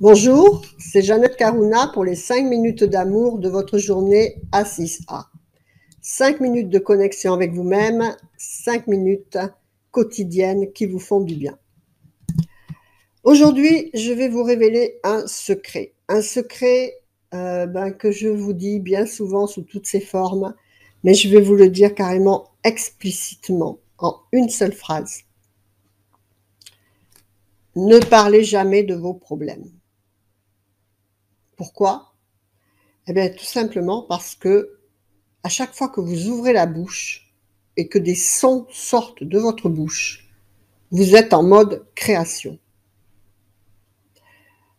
Bonjour, c'est Jeannette Karuna pour les 5 minutes d'amour de votre journée à 6A. 5 minutes de connexion avec vous-même, 5 minutes quotidiennes qui vous font du bien. Aujourd'hui, je vais vous révéler un secret. Un secret que je vous dis bien souvent sous toutes ses formes, mais je vais vous le dire carrément explicitement, en une seule phrase. Ne parlez jamais de vos problèmes. Pourquoi? Eh bien, tout simplement parce que à chaque fois que vous ouvrez la bouche et que des sons sortent de votre bouche, vous êtes en mode création.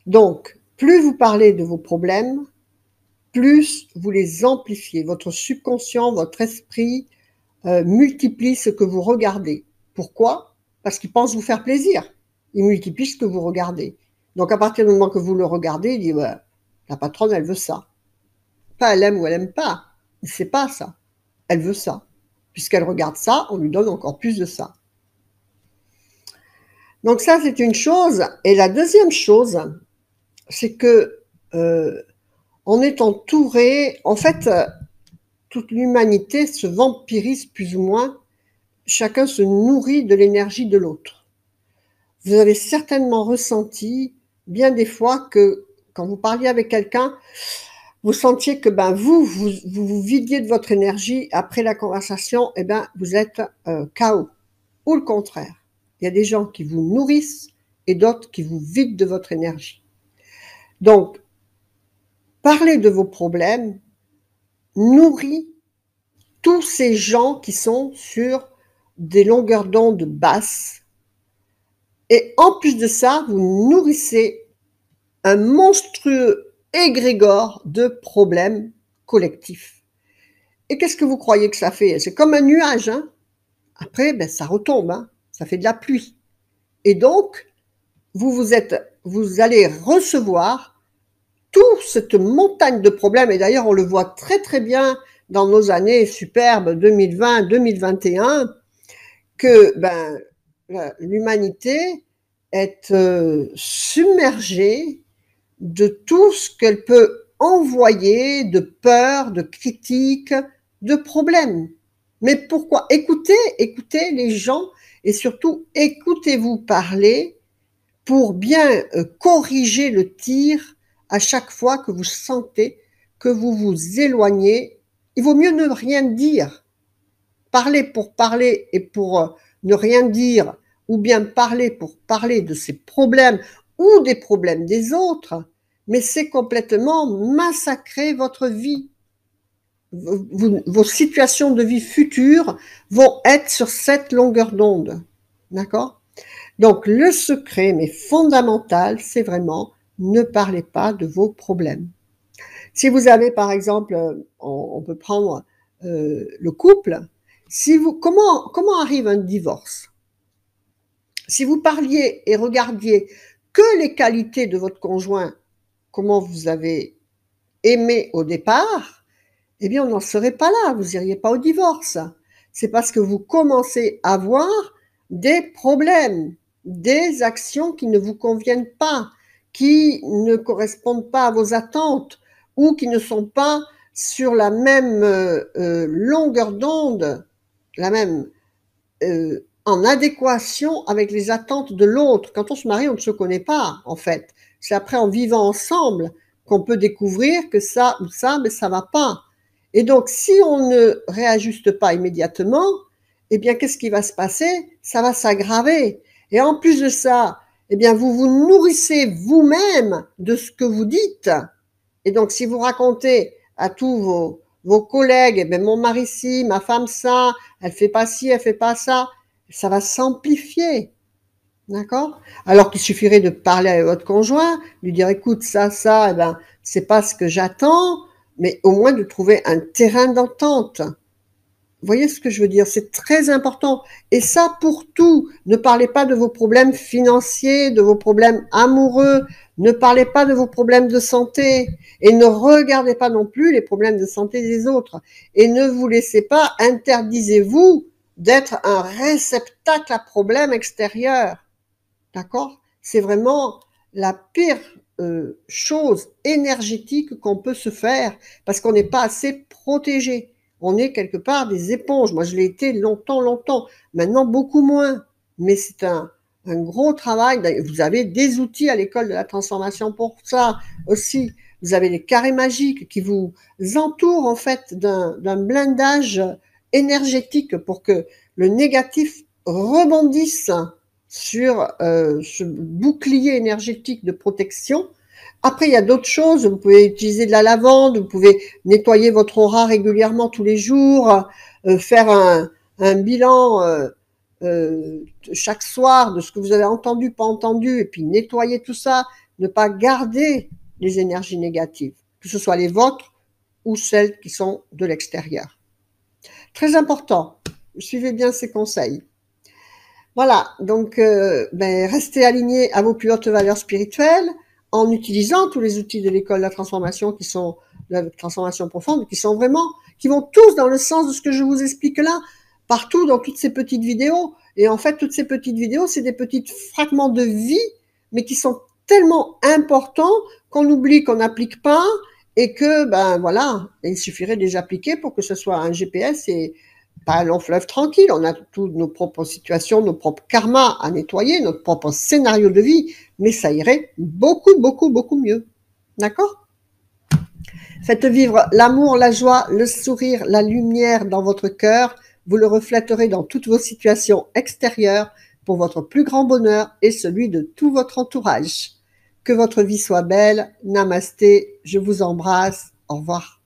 Donc, plus vous parlez de vos problèmes, plus vous les amplifiez. Votre subconscient, votre esprit multiplie ce que vous regardez. Pourquoi? Parce qu'il pense vous faire plaisir. Il multiplie ce que vous regardez. Donc, à partir du moment que vous le regardez, il dit ouais, la patronne, elle veut ça. Pas elle aime ou elle aime pas. C'est pas ça. Elle veut ça. Puisqu'elle regarde ça, on lui donne encore plus de ça. Donc ça, c'est une chose. Et la deuxième chose, c'est que on est entouré, en fait, toute l'humanité se vampirise plus ou moins. Chacun se nourrit de l'énergie de l'autre. Vous avez certainement ressenti bien des fois que quand vous parliez avec quelqu'un, vous sentiez que vous vidiez de votre énergie après la conversation, et vous êtes KO. Ou le contraire. Il y a des gens qui vous nourrissent et d'autres qui vous vident de votre énergie. Donc, parler de vos problèmes nourrit tous ces gens qui sont sur des longueurs d'onde basses. Et en plus de ça, vous nourrissez un monstrueux égrégore de problèmes collectifs. Et qu'est-ce que vous croyez que ça fait? C'est comme un nuage, hein? Après, ça retombe, hein? Ça fait de la pluie. Et donc, vous allez recevoir toute cette montagne de problèmes. Et d'ailleurs, on le voit très très bien dans nos années superbes 2020-2021, que l'humanité est submergée de tout ce qu'elle peut envoyer de peur, de critiques, de problèmes. Mais pourquoi? Écoutez les gens et surtout écoutez-vous parler pour bien corriger le tir à chaque fois que vous sentez que vous vous éloignez. Il vaut mieux ne rien dire. Parler pour parler et pour ne rien dire, ou bien parler pour parler de ses problèmes ou des problèmes des autres, mais c'est complètement massacrer votre vie. Vos situations de vie futures vont être sur cette longueur d'onde. D'accord? Donc, le secret, mais fondamental, c'est vraiment ne parlez pas de vos problèmes. Si vous avez, par exemple, on peut prendre le couple, comment arrive un divorce? Si vous parliez et regardiez que les qualités de votre conjoint, comment vous avez aimé au départ, eh bien, on n'en serait pas là, vous n'iriez pas au divorce. C'est parce que vous commencez à voir des problèmes, des actions qui ne vous conviennent pas, qui ne correspondent pas à vos attentes ou qui ne sont pas sur la même longueur d'onde, la même en adéquation avec les attentes de l'autre. Quand on se marie, on ne se connaît pas, en fait. C'est après en vivant ensemble qu'on peut découvrir que ça ou ça, mais ça va pas. Et donc, si on ne réajuste pas immédiatement, eh bien, qu'est-ce qui va se passer? Ça va s'aggraver. Et en plus de ça, eh bien, vous vous nourrissez vous-même de ce que vous dites. Et donc, si vous racontez à tous vos collègues, eh bien, mon mari ci, ma femme ça, elle fait pas ci, elle fait pas ça va s'amplifier. D'accord? Alors qu'il suffirait de parler à votre conjoint, lui dire écoute, ça, c'est pas ce que j'attends, mais au moins de trouver un terrain d'entente. Vous voyez ce que je veux dire? C'est très important. Et ça pour tout. Ne parlez pas de vos problèmes financiers, de vos problèmes amoureux. Ne parlez pas de vos problèmes de santé. Et ne regardez pas non plus les problèmes de santé des autres. Et ne vous laissez pas, interdisez-vous d'être un réceptacle à problèmes extérieurs. D'accord? C'est vraiment la pire chose énergétique qu'on peut se faire parce qu'on n'est pas assez protégé. On est quelque part des éponges. Moi, je l'ai été longtemps, longtemps. Maintenant, beaucoup moins. Mais c'est un gros travail. Vous avez des outils à l'école de la transformation pour ça aussi. Vous avez les carrés magiques qui vous entourent en fait d'un blindage énergétique pour que le négatif rebondisse sur ce bouclier énergétique de protection. Après, il y a d'autres choses. Vous pouvez utiliser de la lavande, vous pouvez nettoyer votre aura régulièrement tous les jours, faire un bilan chaque soir de ce que vous avez entendu, pas entendu, et puis nettoyer tout ça, ne pas garder les énergies négatives, que ce soit les vôtres ou celles qui sont de l'extérieur. Très important, suivez bien ces conseils. Voilà, donc restez alignés à vos plus hautes valeurs spirituelles en utilisant tous les outils de l'école de la transformation qui sont la transformation profonde, qui vont tous dans le sens de ce que je vous explique là, partout dans toutes ces petites vidéos. Et en fait, toutes ces petites vidéos, c'est des petits fragments de vie, mais qui sont tellement importants qu'on oublie qu'on n'applique pas et que, voilà, il suffirait de les appliquer pour que ce soit un GPS et pas un long fleuve tranquille. On a toutes nos propres situations, nos propres karmas à nettoyer, notre propre scénario de vie, mais ça irait beaucoup, beaucoup, beaucoup mieux. D'accord ? Faites vivre l'amour, la joie, le sourire, la lumière dans votre cœur. Vous le reflèterez dans toutes vos situations extérieures pour votre plus grand bonheur et celui de tout votre entourage. Que votre vie soit belle. Namasté. Je vous embrasse. Au revoir.